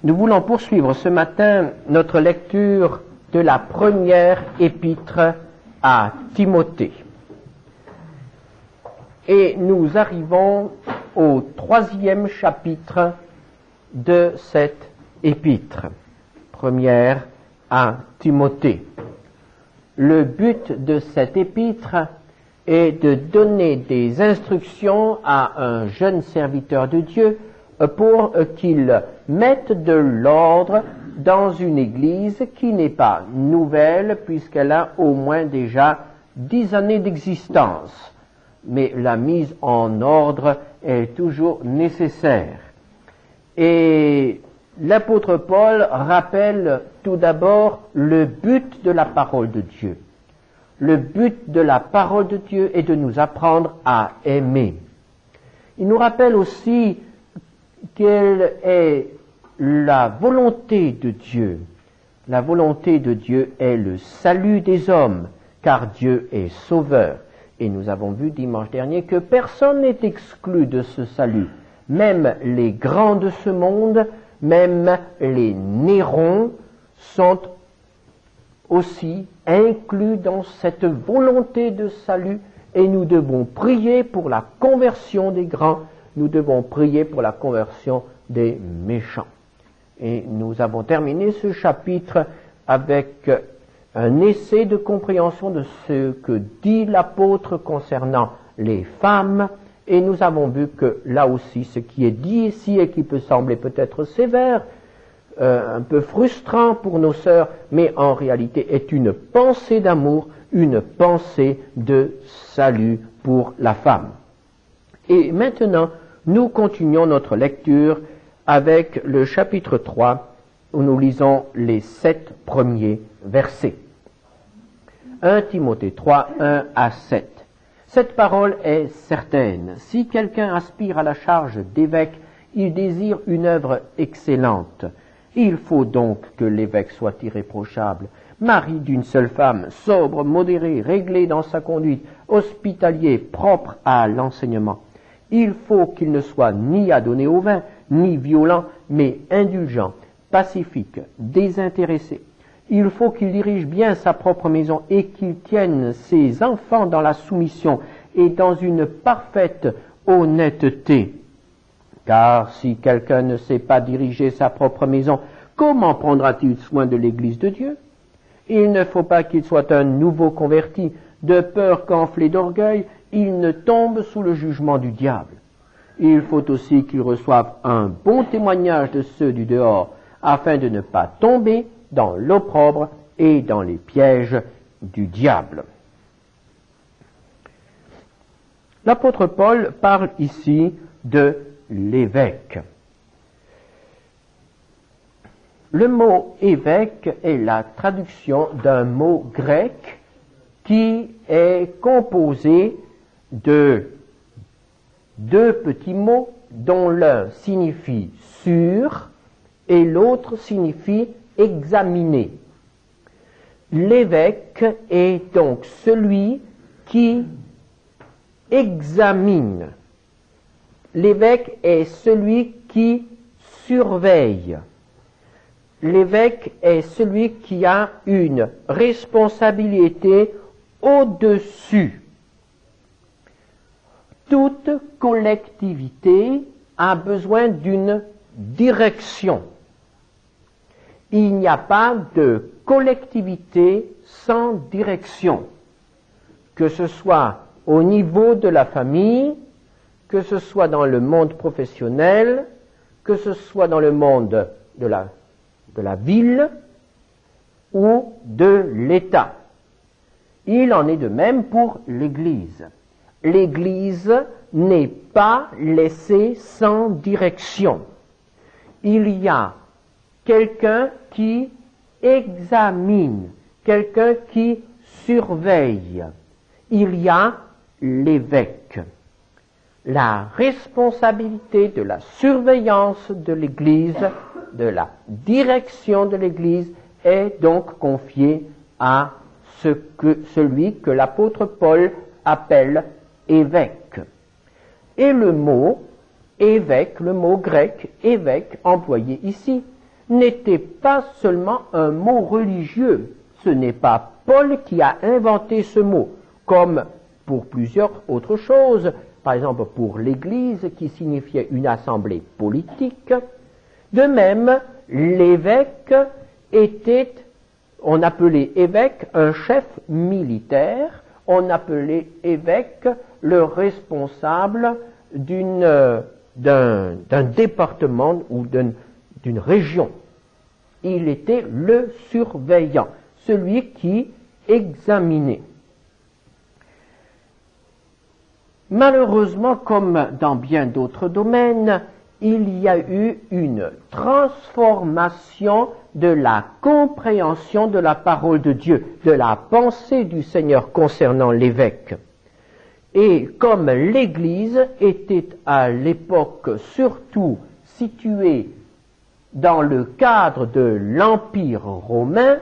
Nous voulons poursuivre ce matin notre lecture de la première épître à Timothée. Et nous arrivons au 3e chapitre de cette épître, première à Timothée. Le but de cette épître est de donner des instructions à un jeune serviteur de Dieu pour qu'il mette de l'ordre dans une église qui n'est pas nouvelle puisqu'elle a au moins déjà 10 années d'existence. Mais la mise en ordre est toujours nécessaire. Et l'apôtre Paul rappelle tout d'abord le but de la parole de Dieu. Le but de la parole de Dieu est de nous apprendre à aimer. Il nous rappelle aussi quelle est la volonté de Dieu. La volonté de Dieu est le salut des hommes, car Dieu est sauveur. Et nous avons vu dimanche dernier que personne n'est exclu de ce salut. Même les grands de ce monde, même les Nérons sont aussi inclus dans cette volonté de salut. Et nous devons prier pour la conversion des grands. Nous devons prier pour la conversion des méchants. Et nous avons terminé ce chapitre avec un essai de compréhension de ce que dit l'apôtre concernant les femmes. Et nous avons vu que là aussi, ce qui est dit ici et qui peut sembler peut-être sévère, un peu frustrant pour nos sœurs, mais en réalité est une pensée d'amour, une pensée de salut pour la femme. Et maintenant, nous continuons notre lecture avec le chapitre 3, où nous lisons les 7 premiers versets. 1 Timothée 3, 1 à 7. Cette parole est certaine. Si quelqu'un aspire à la charge d'évêque, il désire une œuvre excellente. Il faut donc que l'évêque soit irréprochable, mari d'une seule femme, sobre, modéré, réglé dans sa conduite, hospitalier, propre à l'enseignement. Il faut qu'il ne soit ni adonné au vin, ni violent, mais indulgent, pacifique, désintéressé. Il faut qu'il dirige bien sa propre maison et qu'il tienne ses enfants dans la soumission et dans une parfaite honnêteté. Car si quelqu'un ne sait pas diriger sa propre maison, comment prendra-t-il soin de l'Église de Dieu? Il ne faut pas qu'il soit un nouveau converti, de peur qu'enflé d'orgueil, il ne tombe sous le jugement du diable. Il faut aussi qu'il reçoive un bon témoignage de ceux du dehors, afin de ne pas tomber dans l'opprobre et dans les pièges du diable. L'apôtre Paul parle ici de l'évêque. Le mot évêque est la traduction d'un mot grec qui est composé de 2 petits mots dont l'un signifie sur et l'autre signifie examiner. L'évêque est donc celui qui examine. L'évêque est celui qui surveille. L'évêque est celui qui a une responsabilité au-dessus. Toute collectivité a besoin d'une direction. Il n'y a pas de collectivité sans direction, que ce soit au niveau de la famille, que ce soit dans le monde professionnel, que ce soit dans le monde de la ville ou de l'État. Il en est de même pour l'Église. L'Église n'est pas laissée sans direction. Il y a quelqu'un qui examine, quelqu'un qui surveille. Il y a l'évêque. La responsabilité de la surveillance de l'Église, de la direction de l'Église, est donc confiée à celui que l'apôtre Paul appelle évêque. Et le mot évêque, le mot grec évêque employé ici, n'était pas seulement un mot religieux. Ce n'est pas Paul qui a inventé ce mot, comme pour plusieurs autres choses, par exemple pour l'Église qui signifiait une assemblée politique. De même, l'évêque était, on appelait évêque un chef militaire, on appelait évêque le responsable d'un département ou d'une région. Il était le surveillant, celui qui examinait. Malheureusement, comme dans bien d'autres domaines, il y a eu une transformation de la compréhension de la parole de Dieu, de la pensée du Seigneur concernant l'évêque. Et comme l'Église était à l'époque surtout située dans le cadre de l'Empire romain,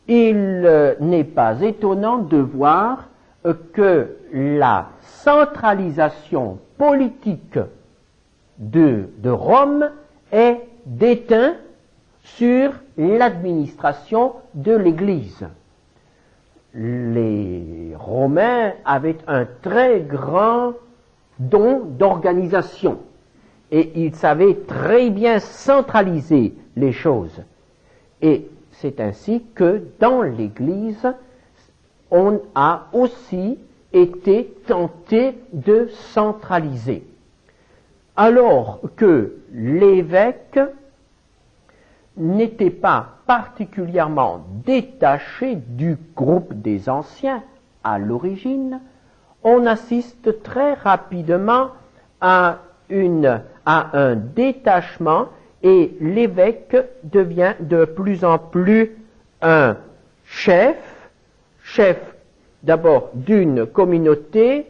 il n'est pas étonnant de voir que la centralisation politique de Rome est déteinte sur l'administration de l'Église. Les Romains avaient un très grand don d'organisation et ils savaient très bien centraliser les choses. Et c'est ainsi que dans l'Église, on a aussi été tenté de centraliser. Alors que l'évêque n'était pas particulièrement détaché du groupe des anciens à l'origine, on assiste très rapidement à un détachement et l'évêque devient de plus en plus un chef d'abord d'une communauté,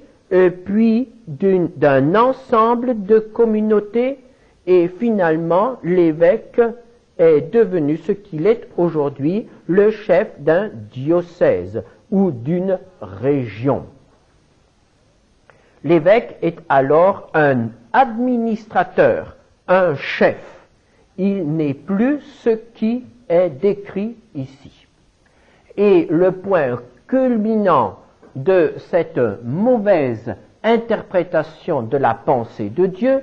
puis d'un ensemble de communautés, et finalement l'évêque est devenu ce qu'il est aujourd'hui, le chef d'un diocèse ou d'une région. L'évêque est alors un administrateur, un chef. Il n'est plus ce qui est décrit ici. Et le point culminant de cette mauvaise interprétation de la pensée de Dieu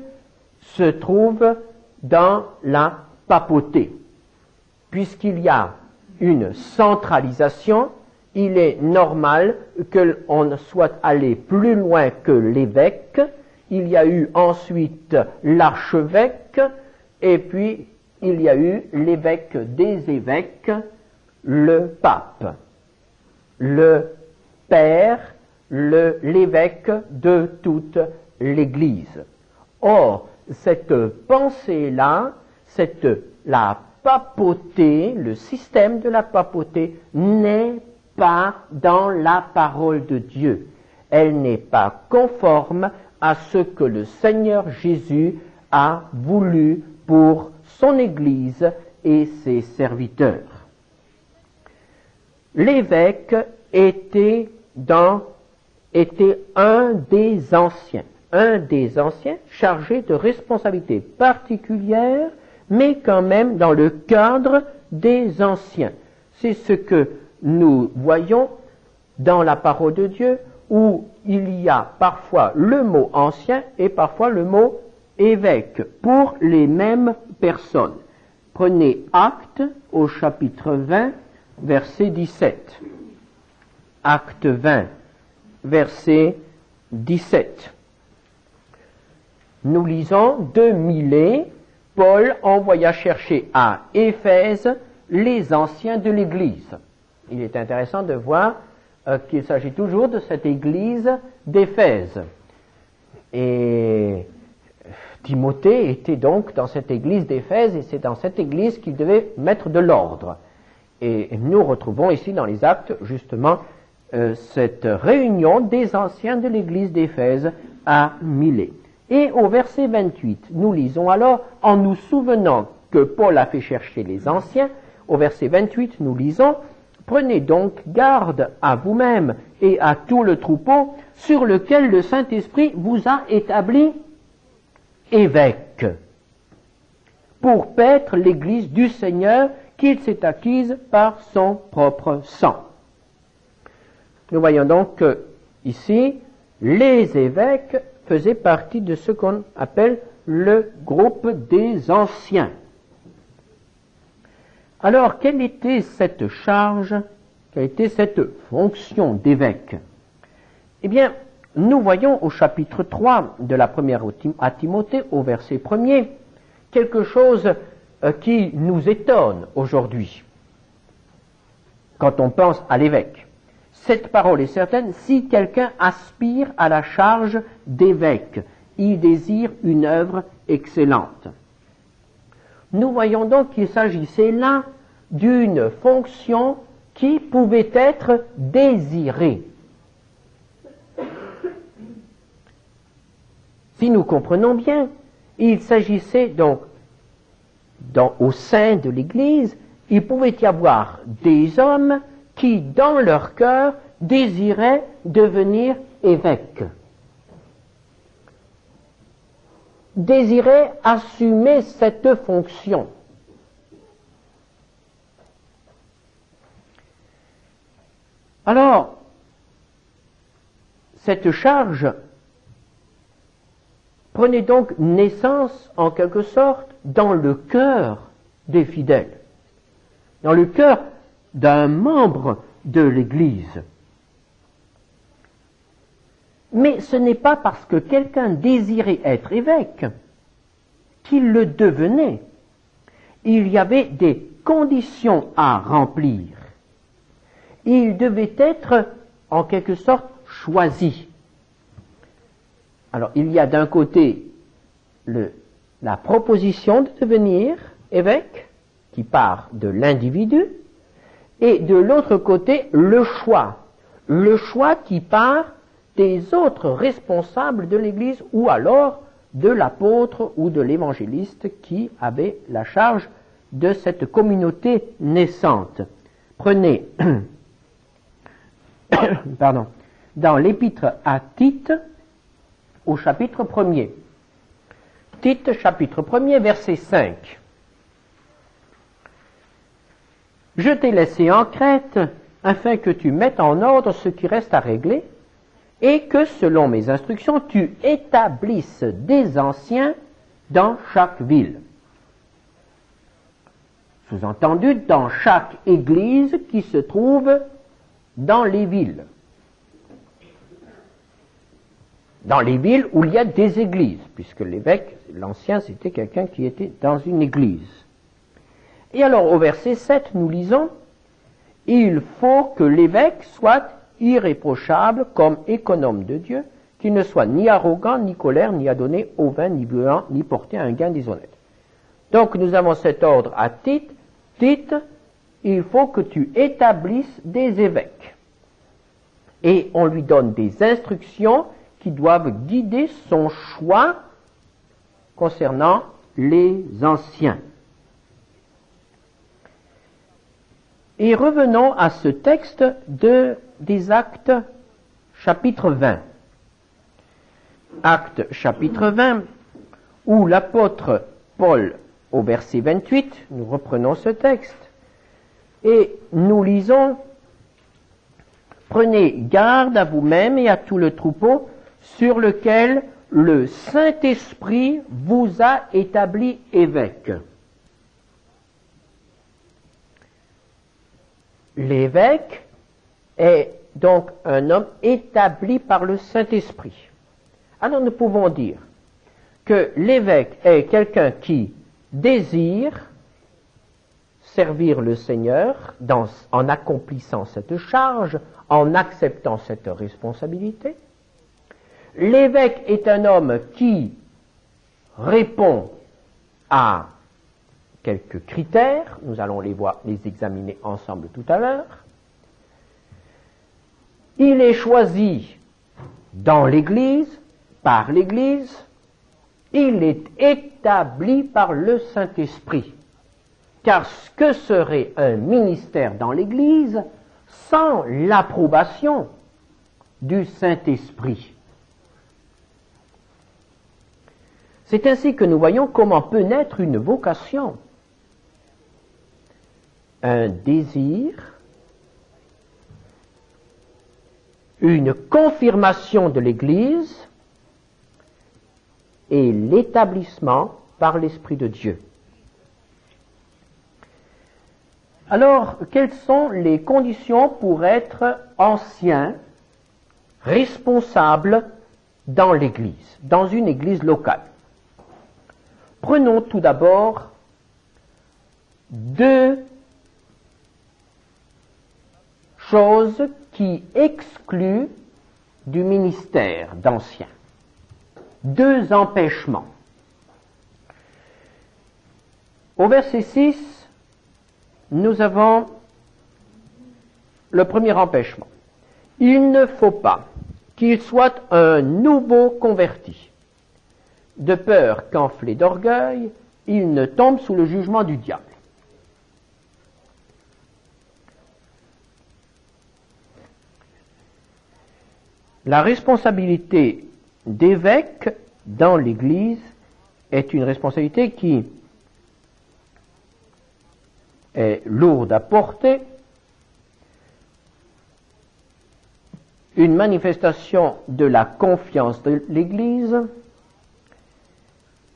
se trouve dans la papauté. Puisqu'il y a une centralisation, il est normal qu'on soit allé plus loin que l'évêque. Il y a eu ensuite l'archevêque, et puis il y a eu l'évêque des évêques, le pape, le père, l'évêque de toute l'Église. Or, cette pensée-là, la papauté, le système de la papauté n'est pas dans la parole de Dieu. Elle n'est pas conforme à ce que le Seigneur Jésus a voulu pour son Église et ses serviteurs. L'évêque était un des anciens chargé de responsabilités particulières, mais quand même dans le cadre des anciens. C'est ce que nous voyons dans la parole de Dieu, où il y a parfois le mot ancien et parfois le mot évêque pour les mêmes personnes. Prenez Actes au chapitre 20, verset 17. Acte 20, verset 17. Nous lisons de Milet, Paul envoya chercher à Éphèse les anciens de l'Église. Il est intéressant de voir qu'il s'agit toujours de cette Église d'Éphèse. Et Timothée était donc dans cette Église d'Éphèse, et c'est dans cette Église qu'il devait mettre de l'ordre. Et nous retrouvons ici dans les Actes, justement, cette réunion des anciens de l'Église d'Éphèse à Milet. Et au verset 28, nous lisons alors, en nous souvenant que Paul a fait chercher les anciens, au verset 28, nous lisons, « Prenez donc garde à vous-même et à tout le troupeau sur lequel le Saint-Esprit vous a établi évêque, pour paître l'Église du Seigneur qu'il s'est acquise par son propre sang. Nous voyons donc que, ici, les évêques faisaient partie de ce qu'on appelle le groupe des anciens. Alors, quelle était cette charge, quelle était cette fonction d'évêque? Eh bien, nous voyons au chapitre 3 de la première à Timothée, au verset 1er, quelque chose qui nous étonne aujourd'hui, quand on pense à l'évêque. Cette parole est certaine, si quelqu'un aspire à la charge d'évêque, il désire une œuvre excellente. Nous voyons donc qu'il s'agissait là d'une fonction qui pouvait être désirée. Si nous comprenons bien, il s'agissait donc, au sein de l'Église, il pouvait y avoir des hommes qui, dans leur cœur, désiraient devenir évêques, désiraient assumer cette fonction. Alors, cette charge prenait donc naissance, en quelque sorte, dans le cœur des fidèles, dans le cœur d'un membre de l'Église. Mais ce n'est pas parce que quelqu'un désirait être évêque qu'il le devenait. Il y avait des conditions à remplir. Il devait être, en quelque sorte, choisi. Alors, il y a d'un côté la proposition de devenir évêque, qui part de l'individu, et de l'autre côté, le choix qui part des autres responsables de l'Église, ou alors de l'apôtre ou de l'évangéliste qui avait la charge de cette communauté naissante. Prenez, dans l'épître à Tite, au chapitre 1er. Tite, chapitre 1er, verset 5. « Je t'ai laissé en Crète, afin que tu mettes en ordre ce qui reste à régler, et que, selon mes instructions, tu établisses des anciens dans chaque ville. » Sous-entendu, dans chaque église qui se trouve dans les villes. Dans les villes où il y a des églises, puisque l'évêque, l'ancien, c'était quelqu'un qui était dans une église. Et alors, au verset 7, nous lisons « Il faut que l'évêque soit irréprochable comme économe de Dieu, qu'il ne soit ni arrogant, ni colère, ni adonné au vin, ni violent, ni porté à un gain déshonnête. » Donc, nous avons cet ordre à Tite. Tite, il faut que tu établisses des évêques. Et on lui donne des instructions qui doivent guider son choix concernant les anciens. Et revenons à ce texte des Actes, chapitre 20. Actes, chapitre 20, où l'apôtre Paul, au verset 28, nous reprenons ce texte, et nous lisons « Prenez garde à vous-même et à tout le troupeau sur lequel le Saint-Esprit vous a établi évêque. » L'évêque est donc un homme établi par le Saint-Esprit. Alors nous pouvons dire que l'évêque est quelqu'un qui désire servir le Seigneur en accomplissant cette charge, en acceptant cette responsabilité. L'évêque est un homme qui répond à quelques critères, nous allons les examiner ensemble tout à l'heure. Il est choisi dans l'Église, par l'Église, il est établi par le Saint-Esprit. Car ce que serait un ministère dans l'Église sans l'approbation du Saint-Esprit? C'est ainsi que nous voyons comment peut naître une vocation, un désir, une confirmation de l'Église et l'établissement par l'Esprit de Dieu. Alors, quelles sont les conditions pour être ancien, responsable dans l'Église, dans une Église locale? Prenons tout d'abord deux choses qui excluent du ministère d'ancien. Deux empêchements. Au verset 6, nous avons le premier empêchement. Il ne faut pas qu'il soit un nouveau converti, de peur qu'enflé d'orgueil, il ne tombe sous le jugement du diable. La responsabilité d'évêque dans l'Église est une responsabilité qui est lourde à porter, une manifestation de la confiance de l'Église,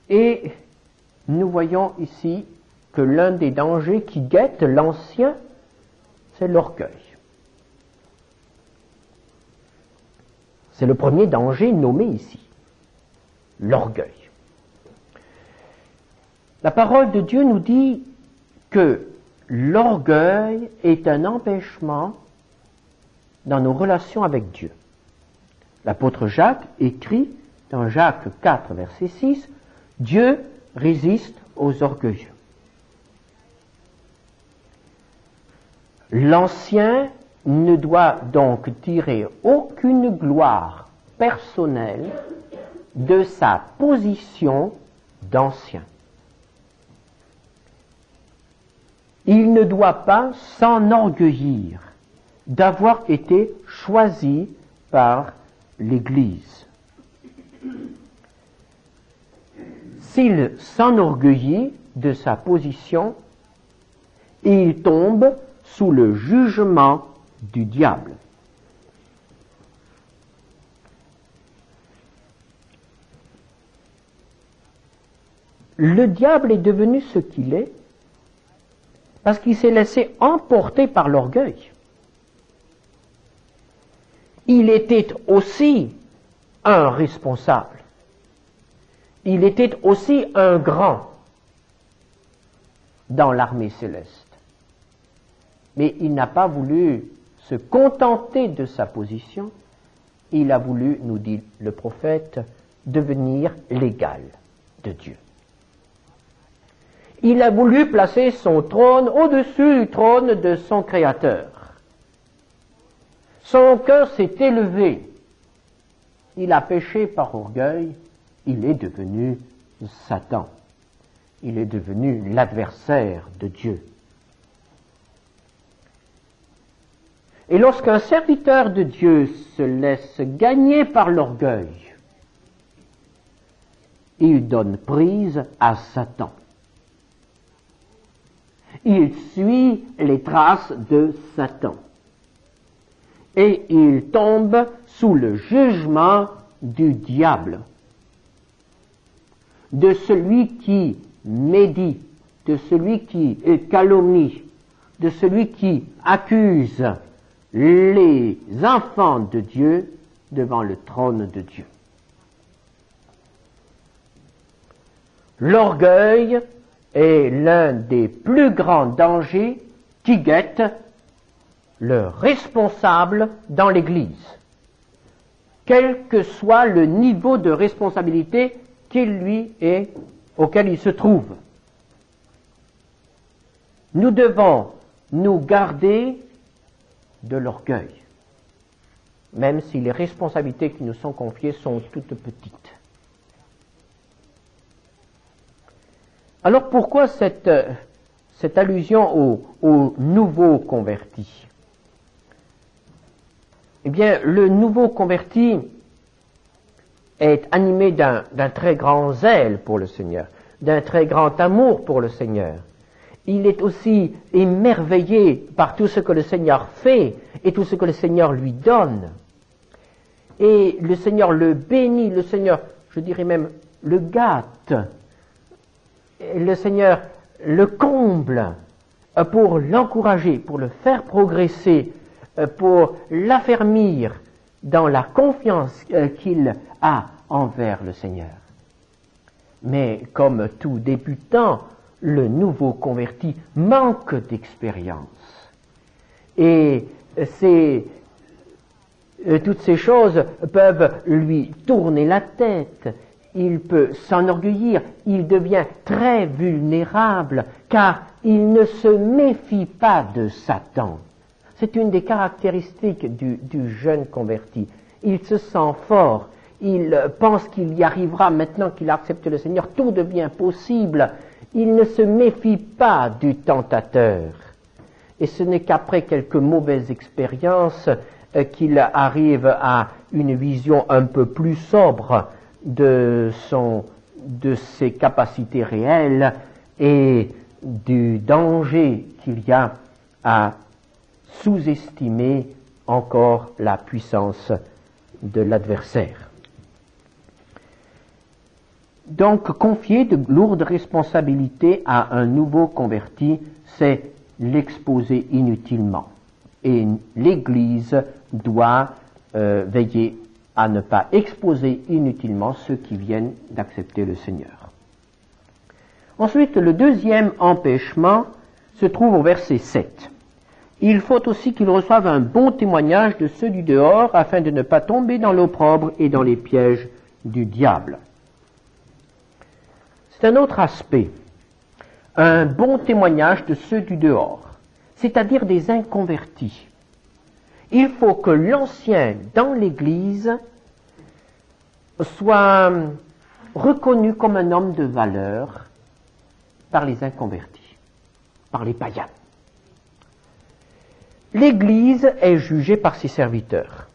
et nous voyons ici que l'un des dangers qui guettent l'ancien, c'est l'orgueil. C'est le premier danger nommé ici, l'orgueil. La parole de Dieu nous dit que l'orgueil est un empêchement dans nos relations avec Dieu. L'apôtre Jacques écrit dans Jacques 4, verset 6, « Dieu résiste aux orgueilleux ». L'ancien ne doit donc tirer aucune gloire personnelle de sa position d'ancien. Il ne doit pas s'enorgueillir d'avoir été choisi par l'Église. S'il s'enorgueillit de sa position, il tombe sous le jugement du diable. Le diable est devenu ce qu'il est parce qu'il s'est laissé emporter par l'orgueil. Il était aussi un responsable. Il était aussi un grand dans l'armée céleste. Mais il n'a pas voulu se contenter de sa position. Il a voulu, nous dit le prophète, devenir l'égal de Dieu. Il a voulu placer son trône au-dessus du trône de son Créateur. Son cœur s'est élevé. Il a péché par orgueil. Il est devenu Satan. Il est devenu l'adversaire de Dieu. Et lorsqu'un serviteur de Dieu se laisse gagner par l'orgueil, il donne prise à Satan. Il suit les traces de Satan. Et il tombe sous le jugement du diable, de celui qui médit, de celui qui calomnie, de celui qui accuse les enfants de Dieu devant le trône de Dieu. L'orgueil est l'un des plus grands dangers qui guettent le responsable dans l'Église, quel que soit le niveau de responsabilité auquel il se trouve. Nous devons nous garder de l'orgueil, même si les responsabilités qui nous sont confiées sont toutes petites. Alors pourquoi cette allusion au nouveau converti? Eh bien, le nouveau converti est animé d'un très grand zèle pour le Seigneur, d'un très grand amour pour le Seigneur. Il est aussi émerveillé par tout ce que le Seigneur fait et tout ce que le Seigneur lui donne. Et le Seigneur le bénit, le Seigneur, je dirais même, le gâte. Et le Seigneur le comble pour l'encourager, pour le faire progresser, pour l'affermir dans la confiance qu'il a envers le Seigneur. Mais comme tout débutant, le nouveau converti manque d'expérience. Et toutes ces choses peuvent lui tourner la tête. Il peut s'enorgueillir, il devient très vulnérable, car il ne se méfie pas de Satan. C'est une des caractéristiques du jeune converti. Il se sent fort, il pense qu'il y arrivera maintenant qu'il a accepté le Seigneur, tout devient possible. Il ne se méfie pas du tentateur. Et ce n'est qu'après quelques mauvaises expériences qu'il arrive à une vision un peu plus sobre de ses capacités réelles et du danger qu'il y a à sous-estimer encore la puissance de l'adversaire. Donc, confier de lourdes responsabilités à un nouveau converti, c'est l'exposer inutilement. Et l'Église doit veiller à ne pas exposer inutilement ceux qui viennent d'accepter le Seigneur. Ensuite, le deuxième empêchement se trouve au verset 7. Il faut aussi qu'ils reçoivent un bon témoignage de ceux du dehors afin de ne pas tomber dans l'opprobre et dans les pièges du diable. C'est un autre aspect, un bon témoignage de ceux du dehors, c'est-à-dire des inconvertis. Il faut que l'ancien dans l'Église soit reconnu comme un homme de valeur par les inconvertis, par les païens. L'Église est jugée par ses serviteurs.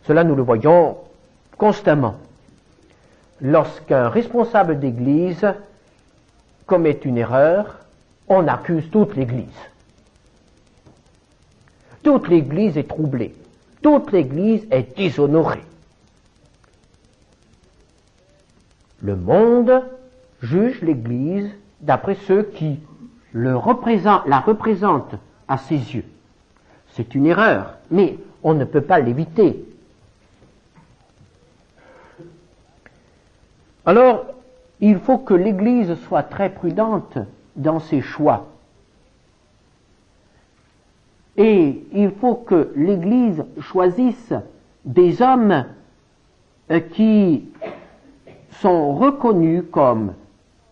Cela, nous le voyons constamment. Lorsqu'un responsable d'Église commet une erreur, on accuse toute l'Église. Toute l'Église est troublée. Toute l'Église est déshonorée. Le monde juge l'Église d'après ceux qui la représentent à ses yeux. C'est une erreur, mais on ne peut pas l'éviter. Alors, il faut que l'Église soit très prudente dans ses choix. Et il faut que l'Église choisisse des hommes qui sont reconnus comme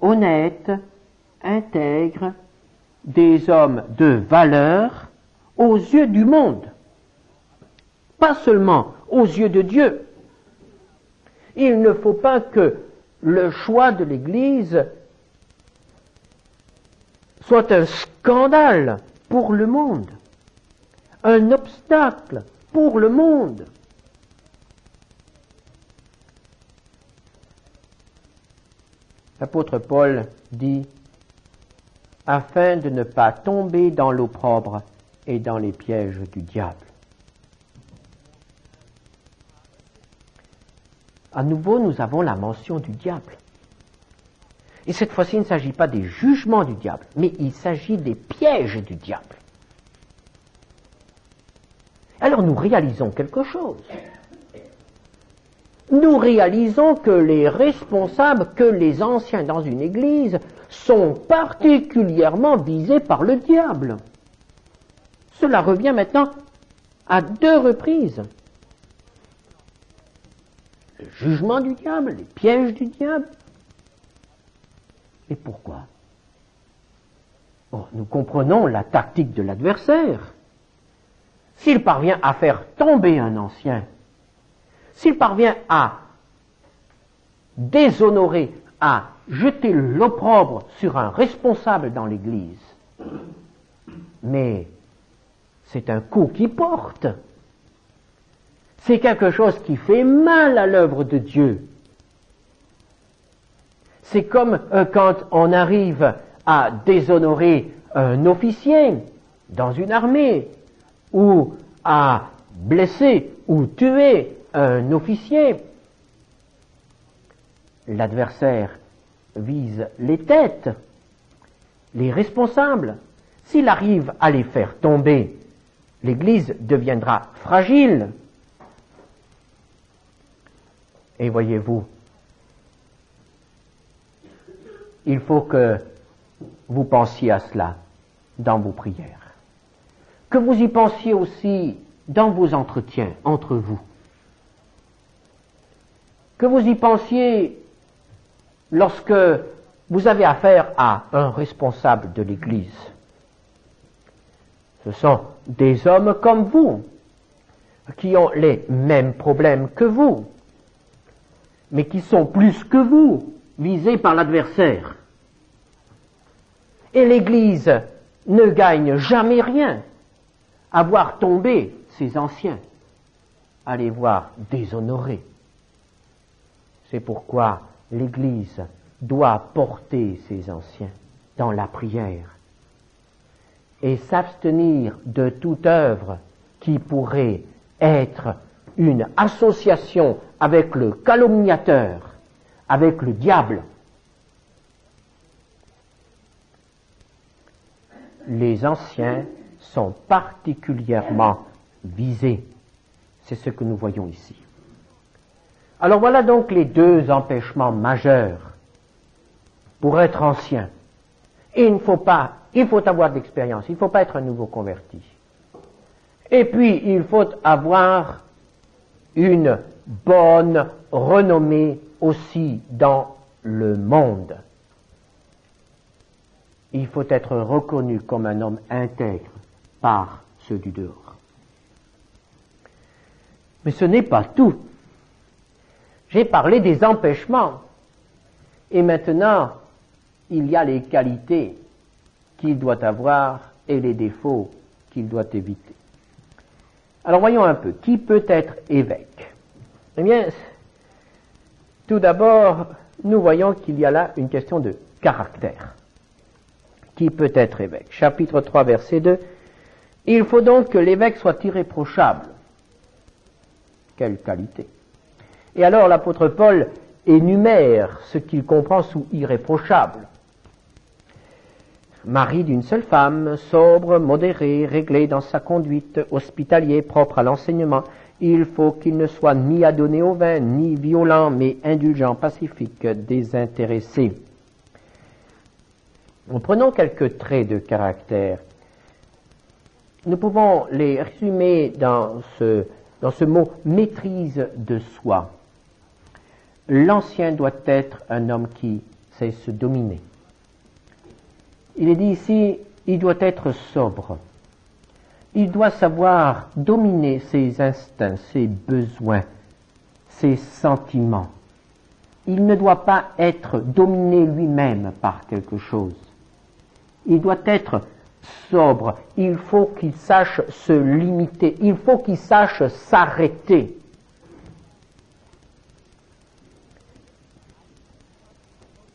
honnêtes, intègres, des hommes de valeur aux yeux du monde, pas seulement aux yeux de Dieu. Il ne faut pas que le choix de l'Église soit un scandale pour le monde, un obstacle pour le monde. L'apôtre Paul dit « afin de ne pas tomber dans l'opprobre et dans les pièges du diable ». À nouveau, nous avons la mention du diable. Et cette fois-ci, il ne s'agit pas des jugements du diable, mais il s'agit des pièges du diable. Alors nous réalisons quelque chose. Nous réalisons que les responsables, que les anciens dans une église sont particulièrement visés par le diable. Cela revient maintenant à 2 reprises. Le jugement du diable, les pièges du diable. Et pourquoi? Bon, nous comprenons la tactique de l'adversaire. S'il parvient à faire tomber un ancien, s'il parvient à déshonorer, à jeter l'opprobre sur un responsable dans l'Église, mais c'est un coup qui porte. C'est quelque chose qui fait mal à l'œuvre de Dieu. C'est comme quand on arrive à déshonorer un officier dans une armée, ou à blesser ou tuer un officier. L'adversaire vise les têtes, les responsables. S'il arrive à les faire tomber, l'Église deviendra fragile. Et voyez-vous, il faut que vous pensiez à cela dans vos prières, que vous y pensiez aussi dans vos entretiens entre vous, que vous y pensiez lorsque vous avez affaire à un responsable de l'Église. Ce sont des hommes comme vous, qui ont les mêmes problèmes que vous, mais qui sont plus que vous visés par l'adversaire. Et l'Église ne gagne jamais rien à voir tomber ses anciens, à les voir déshonorés. C'est pourquoi l'Église doit porter ses anciens dans la prière et s'abstenir de toute œuvre qui pourrait être une association avec le calomniateur, avec le diable. Les anciens sont particulièrement visés. C'est ce que nous voyons ici. Alors voilà donc les deux empêchements majeurs pour être ancien. Et il faut avoir de l'expérience, il ne faut pas être un nouveau converti. Et puis, il faut avoir une bonne renommée aussi dans le monde. Il faut être reconnu comme un homme intègre par ceux du dehors. Mais ce n'est pas tout. J'ai parlé des empêchements. Et maintenant, il y a les qualités qu'il doit avoir et les défauts qu'il doit éviter. Alors voyons un peu, qui peut être évêque? Eh bien, tout d'abord, nous voyons qu'il y a là une question de caractère. Qui peut être évêque? Chapitre 3, verset 2. Il faut donc que l'évêque soit irréprochable. Quelle qualité! Et alors l'apôtre Paul énumère ce qu'il comprend sous irréprochable. Mari d'une seule femme, sobre, modéré, réglé dans sa conduite, hospitalier, propre à l'enseignement. Il faut qu'il ne soit ni adonné au vin, ni violent, mais indulgent, pacifique, désintéressé. Prenons quelques traits de caractère. Nous pouvons les résumer dans ce mot « maîtrise de soi ». L'ancien doit être un homme qui sait se dominer. Il est dit ici, il doit être sobre. Il doit savoir dominer ses instincts, ses besoins, ses sentiments. Il ne doit pas être dominé lui-même par quelque chose. Il doit être sobre. Il faut qu'il sache se limiter. Il faut qu'il sache s'arrêter.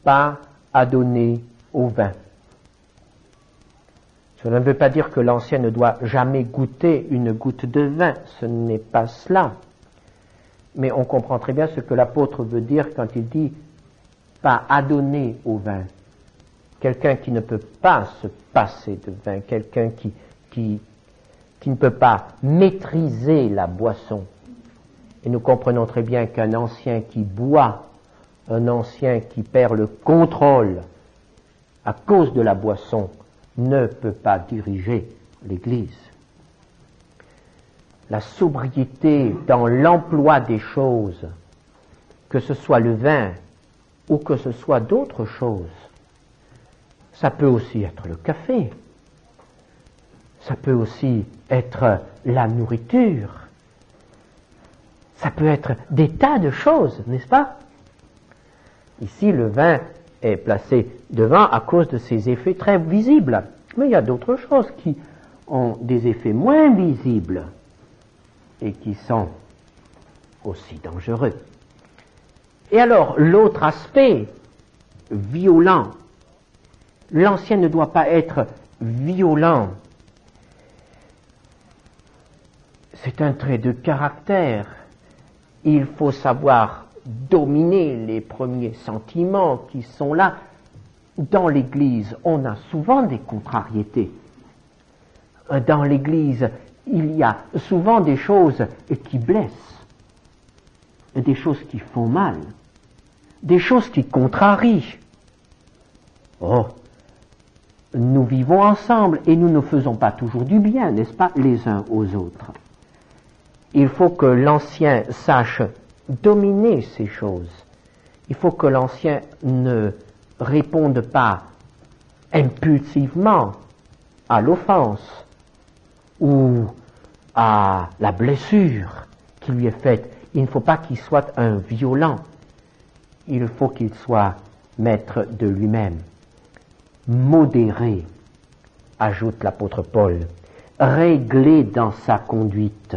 Pas adonné au vin. Cela ne veut pas dire que l'ancien ne doit jamais goûter une goutte de vin, ce n'est pas cela. Mais on comprend très bien ce que l'apôtre veut dire quand il dit « pas adonné au vin ». Quelqu'un qui ne peut pas se passer de vin, quelqu'un qui ne peut pas maîtriser la boisson. Et nous comprenons très bien qu'un ancien qui boit, un ancien qui perd le contrôle à cause de la boisson, ne peut pas diriger l'Église. La sobriété dans l'emploi des choses, que ce soit le vin ou que ce soit d'autres choses, ça peut aussi être le café, ça peut aussi être la nourriture, ça peut être des tas de choses, n'est-ce pas? Ici, le vin est placé devant à cause de ses effets très visibles. Mais il y a d'autres choses qui ont des effets moins visibles et qui sont aussi dangereux. Et alors, l'autre aspect, violent. L'ancien ne doit pas être violent. C'est un trait de caractère. Il faut savoir dominer les premiers sentiments qui sont là. Dans l'Église, on a souvent des contrariétés. Dans l'Église, il y a souvent des choses qui blessent, des choses qui font mal, des choses qui contrarient. Oh, nous vivons ensemble et nous ne faisons pas toujours du bien, n'est-ce pas, les uns aux autres. Il faut que l'ancien sache dominer ces choses. Il faut que l'ancien ne réponde pas impulsivement à l'offense ou à la blessure qui lui est faite. Il ne faut pas qu'il soit un violent. Il faut qu'il soit maître de lui-même. Modéré, ajoute l'apôtre Paul, réglé dans sa conduite.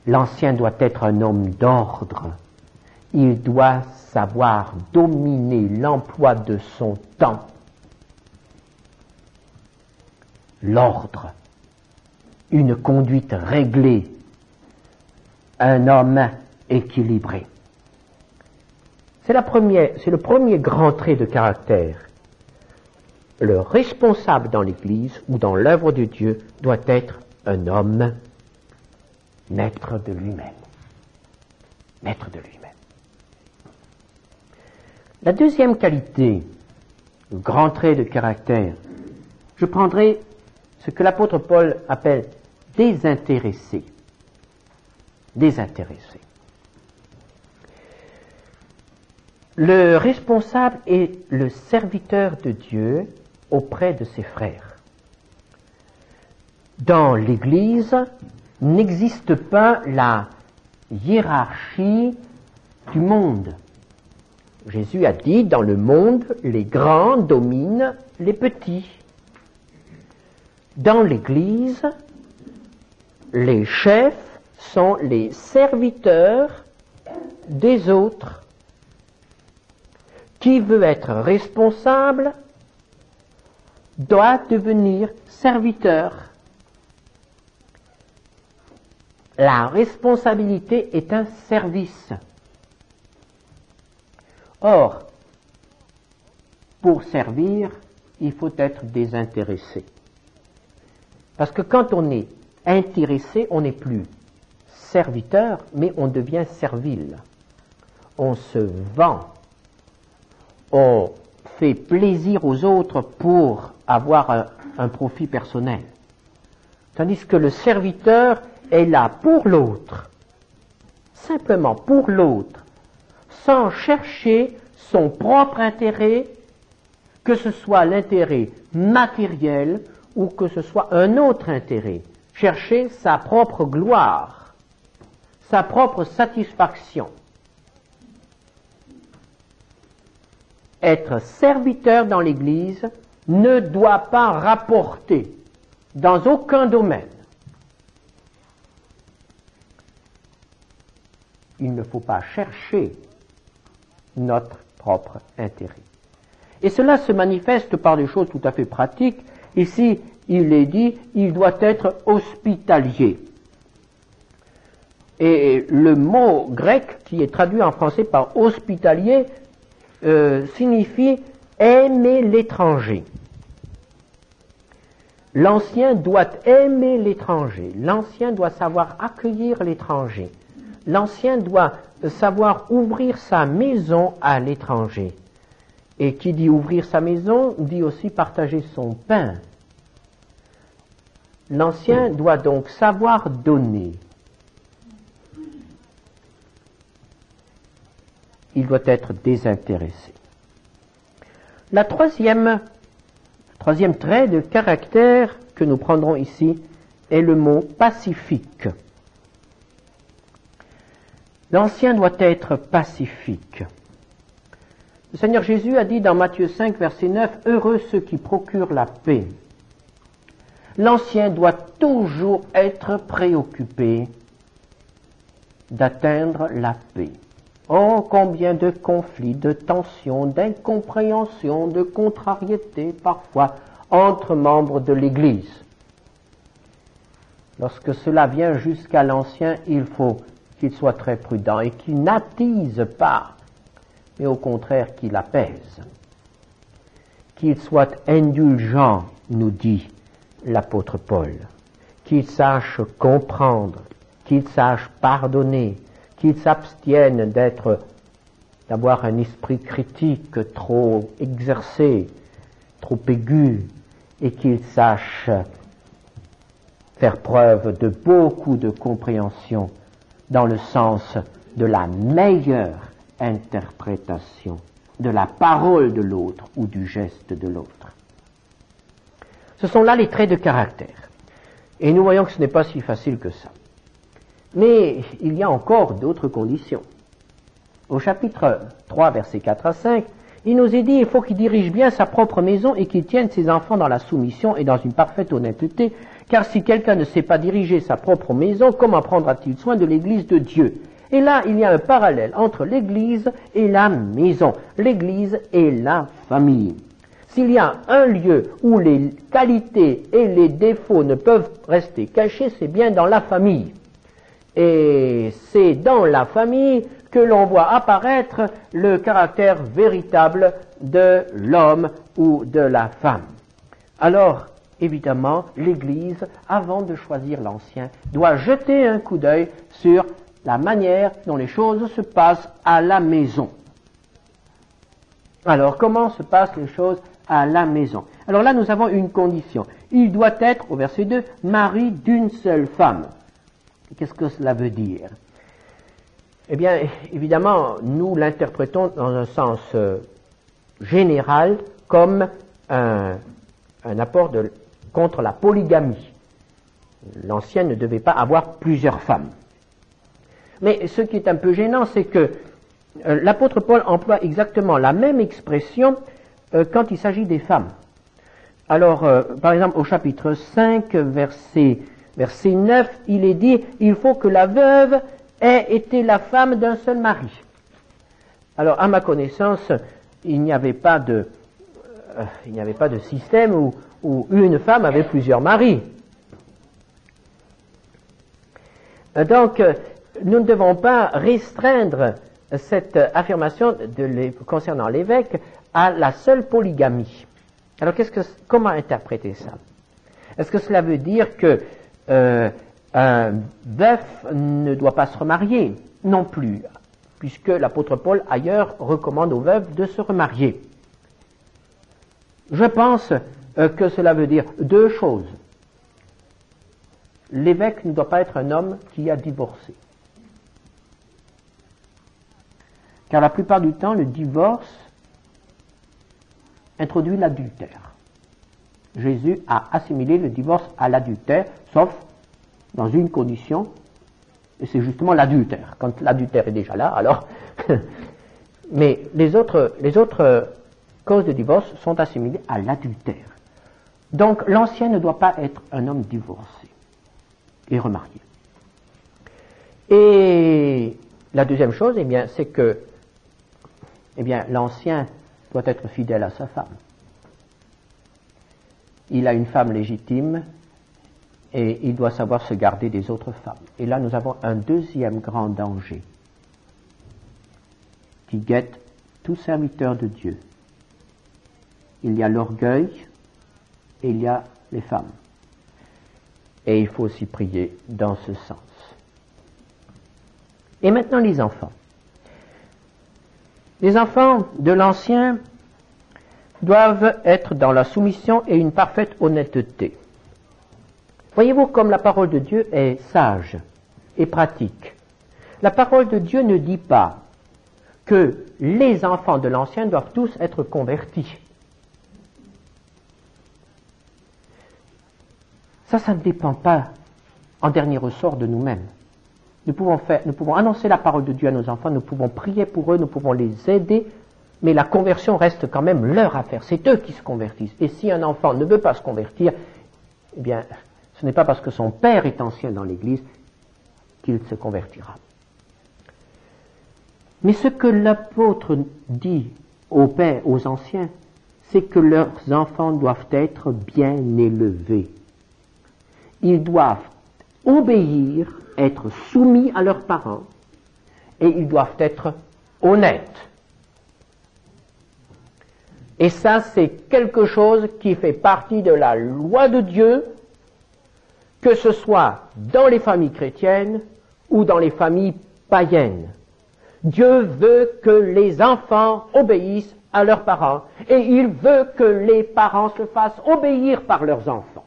L'ancien doit être un homme d'ordre. Il doit savoir dominer l'emploi de son temps. L'ordre, une conduite réglée, un homme équilibré. C'est le premier grand trait de caractère. Le responsable dans l'Église ou dans l'œuvre de Dieu doit être un homme maître de lui-même. Maître de lui-même. La deuxième qualité, le grand trait de caractère, je prendrai ce que l'apôtre Paul appelle désintéressé. Désintéressé. Le responsable est le serviteur de Dieu auprès de ses frères. Dans l'Église, n'existe pas la hiérarchie du monde. Jésus a dit, dans le monde, les grands dominent les petits. Dans l'Église, les chefs sont les serviteurs des autres. Qui veut être responsable doit devenir serviteur. La responsabilité est un service. Or, pour servir, il faut être désintéressé. Parce que quand on est intéressé, on n'est plus serviteur, mais on devient servile. On se vend. On fait plaisir aux autres pour avoir un profit personnel. Tandis que le serviteur est là pour l'autre, simplement pour l'autre, sans chercher son propre intérêt, que ce soit l'intérêt matériel ou que ce soit un autre intérêt. Chercher sa propre gloire, sa propre satisfaction. Être serviteur dans l'Église ne doit pas rapporter dans aucun domaine. Il ne faut pas chercher notre propre intérêt. Et cela se manifeste par des choses tout à fait pratiques. Ici, il est dit, il doit être hospitalier. Et le mot grec qui est traduit en français par hospitalier signifie aimer l'étranger. L'ancien doit aimer l'étranger. L'ancien doit savoir accueillir l'étranger. L'ancien doit savoir ouvrir sa maison à l'étranger. Et qui dit ouvrir sa maison, dit aussi partager son pain. L'ancien doit donc savoir donner. Il doit être désintéressé. La troisième trait de caractère que nous prendrons ici est le mot pacifique. L'ancien doit être pacifique. Le Seigneur Jésus a dit dans Matthieu 5, verset 9, « Heureux ceux qui procurent la paix ». L'ancien doit toujours être préoccupé d'atteindre la paix. Oh, combien de conflits, de tensions, d'incompréhensions, de contrariétés parfois entre membres de l'Église. Lorsque cela vient jusqu'à l'ancien, il faut qu'il soit très prudent et qu'il n'attise pas, mais au contraire qu'il apaise. Qu'il soit indulgent, nous dit l'apôtre Paul, qu'il sache comprendre, qu'il sache pardonner, qu'il s'abstienne d'avoir un esprit critique trop exercé, trop aigu, et qu'il sache faire preuve de beaucoup de compréhension dans le sens de la meilleure interprétation de la parole de l'autre ou du geste de l'autre. Ce sont là les traits de caractère. Et nous voyons que ce n'est pas si facile que ça. Mais il y a encore d'autres conditions. Au chapitre 3, versets 4 à 5, il nous est dit il faut qu'il dirige bien sa propre maison et qu'il tienne ses enfants dans la soumission et dans une parfaite honnêteté, car si quelqu'un ne sait pas diriger sa propre maison, comment prendra-t-il soin de l'Église de Dieu? Et là, il y a un parallèle entre l'Église et la maison, l'Église et la famille. S'il y a un lieu où les qualités et les défauts ne peuvent rester cachés, c'est bien dans la famille. Et c'est dans la famille que l'on voit apparaître le caractère véritable de l'homme ou de la femme. Alors, évidemment, l'Église, avant de choisir l'ancien, doit jeter un coup d'œil sur la manière dont les choses se passent à la maison. Alors, comment se passent les choses à la maison? Alors là, nous avons une condition. Il doit être, au verset 2, mari d'une seule femme. Qu'est-ce que cela veut dire? Eh bien, évidemment, nous l'interprétons dans un sens général comme un apport contre la polygamie. L'ancien ne devait pas avoir plusieurs femmes. Mais ce qui est un peu gênant, c'est que l'apôtre Paul emploie exactement la même expression quand il s'agit des femmes. Alors, par exemple, au chapitre 5, verset 9, il est dit « Il faut que la veuve ait été la femme d'un seul mari ». Alors, à ma connaissance, il n'y avait pas de système où une femme avait plusieurs maris. Donc, nous ne devons pas restreindre cette affirmation concernant l'évêque à la seule polygamie. Alors, comment interpréter ça? Est-ce que cela veut dire que un veuf ne doit pas se remarier? Non plus, puisque l'apôtre Paul ailleurs recommande aux veuves de se remarier. Je pense que cela veut dire deux choses. L'évêque ne doit pas être un homme qui a divorcé. Car la plupart du temps, le divorce introduit l'adultère. Jésus a assimilé le divorce à l'adultère, sauf dans une condition, et c'est justement l'adultère. Quand l'adultère est déjà là, alors... Mais les autres causes de divorce sont assimilées à l'adultère. Donc l'ancien ne doit pas être un homme divorcé et remarié. Et la deuxième chose, eh bien, c'est que l'ancien doit être fidèle à sa femme. Il a une femme légitime et il doit savoir se garder des autres femmes. Et là, nous avons un deuxième grand danger qui guette tout serviteur de Dieu. Il y a l'orgueil et il y a les femmes. Et il faut aussi prier dans ce sens. Et maintenant, les enfants. Les enfants de l'ancien doivent être dans la soumission et une parfaite honnêteté. Voyez-vous comme la parole de Dieu est sage et pratique. La parole de Dieu ne dit pas que les enfants de l'ancien doivent tous être convertis. Ça ne dépend pas en dernier ressort de nous-mêmes. Nous pouvons annoncer la parole de Dieu à nos enfants, nous pouvons prier pour eux, nous pouvons les aider, mais la conversion reste quand même leur affaire. C'est eux qui se convertissent. Et si un enfant ne veut pas se convertir, eh bien, ce n'est pas parce que son père est ancien dans l'Église qu'il se convertira. Mais ce que l'apôtre dit aux pères, aux anciens, c'est que leurs enfants doivent être bien élevés. Ils doivent obéir, être soumis à leurs parents, et ils doivent être honnêtes. Et ça, c'est quelque chose qui fait partie de la loi de Dieu, que ce soit dans les familles chrétiennes ou dans les familles païennes. Dieu veut que les enfants obéissent à leurs parents, et il veut que les parents se fassent obéir par leurs enfants.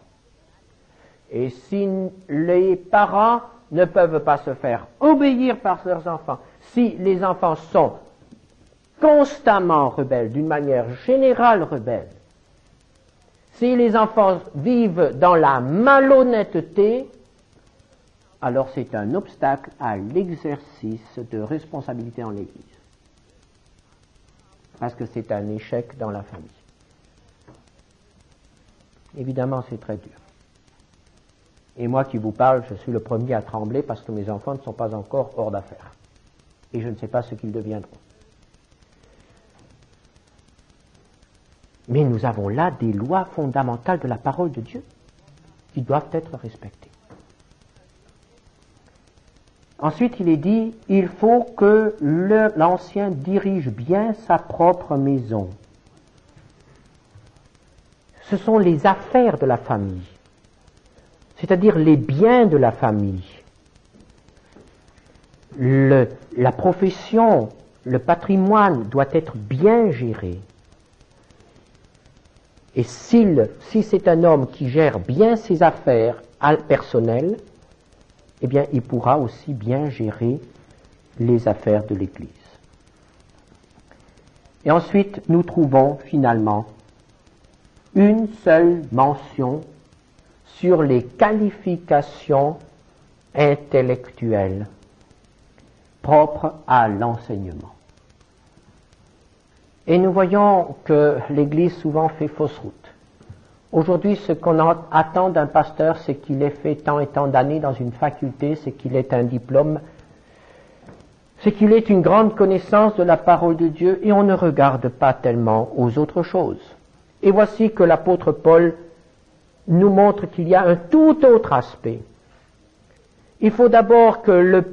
Et si les parents ne peuvent pas se faire obéir par leurs enfants, si les enfants sont constamment rebelles, d'une manière générale rebelles, si les enfants vivent dans la malhonnêteté, alors c'est un obstacle à l'exercice de responsabilité en l'Église. Parce que c'est un échec dans la famille. Évidemment, c'est très dur. Et moi qui vous parle, je suis le premier à trembler parce que mes enfants ne sont pas encore hors d'affaires. Et je ne sais pas ce qu'ils deviendront. Mais nous avons là des lois fondamentales de la parole de Dieu qui doivent être respectées. Ensuite, il est dit, il faut que l'ancien dirige bien sa propre maison. Ce sont les affaires de la famille, c'est-à-dire les biens de la famille. La profession, le patrimoine doit être bien géré. Et si c'est un homme qui gère bien ses affaires personnelles, eh bien, il pourra aussi bien gérer les affaires de l'Église. Et ensuite, nous trouvons finalement une seule mention sur les qualifications intellectuelles propres à l'enseignement. Et nous voyons que l'Église souvent fait fausse route. Aujourd'hui, ce qu'on attend d'un pasteur, c'est qu'il ait fait tant et tant d'années dans une faculté, c'est qu'il ait un diplôme, c'est qu'il ait une grande connaissance de la parole de Dieu, et on ne regarde pas tellement aux autres choses. Et voici que l'apôtre Paul nous montre qu'il y a un tout autre aspect. Il faut d'abord que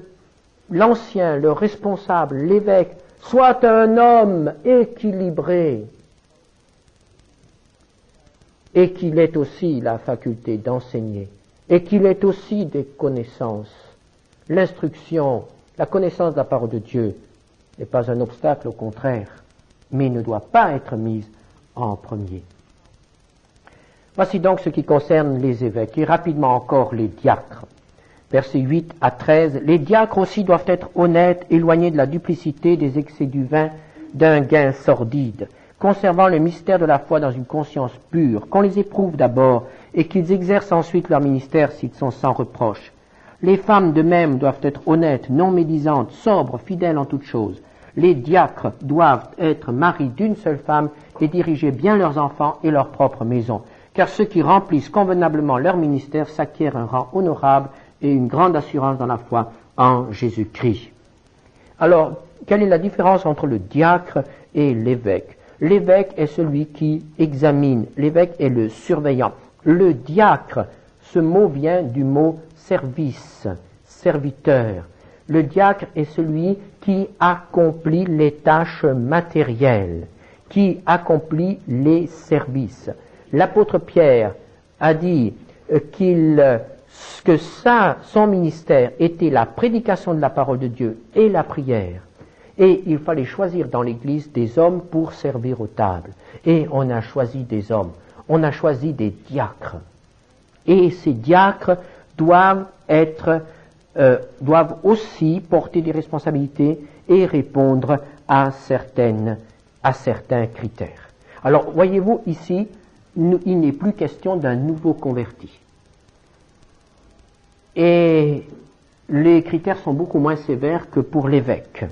l'ancien, le responsable, l'évêque, soit un homme équilibré, et qu'il ait aussi la faculté d'enseigner, et qu'il ait aussi des connaissances. L'instruction, la connaissance de la parole de Dieu n'est pas un obstacle, au contraire, mais ne doit pas être mise en premier. Voici donc ce qui concerne les évêques, et rapidement encore les diacres. Versets 8 à 13, les diacres aussi doivent être honnêtes, éloignés de la duplicité, des excès du vin, d'un gain sordide, conservant le mystère de la foi dans une conscience pure, qu'on les éprouve d'abord et qu'ils exercent ensuite leur ministère s'ils sont sans reproche. Les femmes de même doivent être honnêtes, non médisantes, sobres, fidèles en toutes choses. Les diacres doivent être maris d'une seule femme et diriger bien leurs enfants et leur propre maison, car ceux qui remplissent convenablement leur ministère s'acquièrent un rang honorable et une grande assurance dans la foi en Jésus-Christ. Alors, quelle est la différence entre le diacre et l'évêque? L'évêque est celui qui examine, l'évêque est le surveillant. Le diacre, ce mot vient du mot service, serviteur. Le diacre est celui qui accomplit les tâches matérielles, qui accomplit les services. L'apôtre Pierre a dit que son ministère était la prédication de la parole de Dieu et la prière. Et il fallait choisir dans l'Église des hommes pour servir aux tables. Et on a choisi des hommes. On a choisi des diacres. Et ces diacres doivent aussi porter des responsabilités et répondre à certains critères. Alors, voyez-vous, ici, il n'est plus question d'un nouveau converti. Et les critères sont beaucoup moins sévères que pour l'évêque.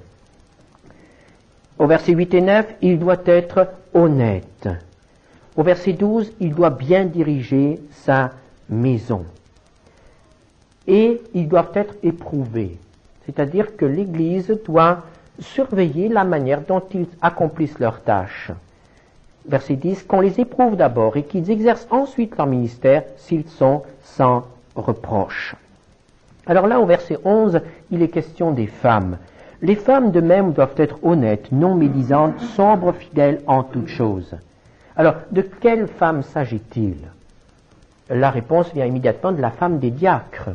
Au verset 8 et 9, il doit être honnête. Au verset 12, il doit bien diriger sa maison. Et ils doivent être éprouvés. C'est-à-dire que l'Église doit surveiller la manière dont ils accomplissent leurs tâches. Verset 10, qu'on les éprouve d'abord et qu'ils exercent ensuite leur ministère s'ils sont sans reproche. Alors là, au verset 11, il est question des femmes. Les femmes de même doivent être honnêtes, non médisantes, sobres, fidèles en toutes choses. Alors, de quelle femme s'agit-il? La réponse vient immédiatement de la femme des diacres.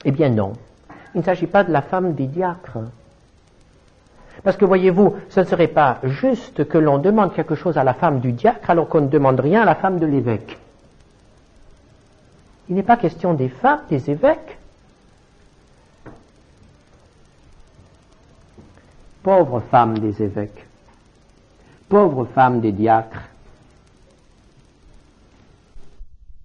Eh bien non, il ne s'agit pas de la femme des diacres. Parce que voyez-vous, ce ne serait pas juste que l'on demande quelque chose à la femme du diacre alors qu'on ne demande rien à la femme de l'évêque. Il n'est pas question des femmes des évêques. Pauvres femmes des évêques, pauvres femmes des diacres,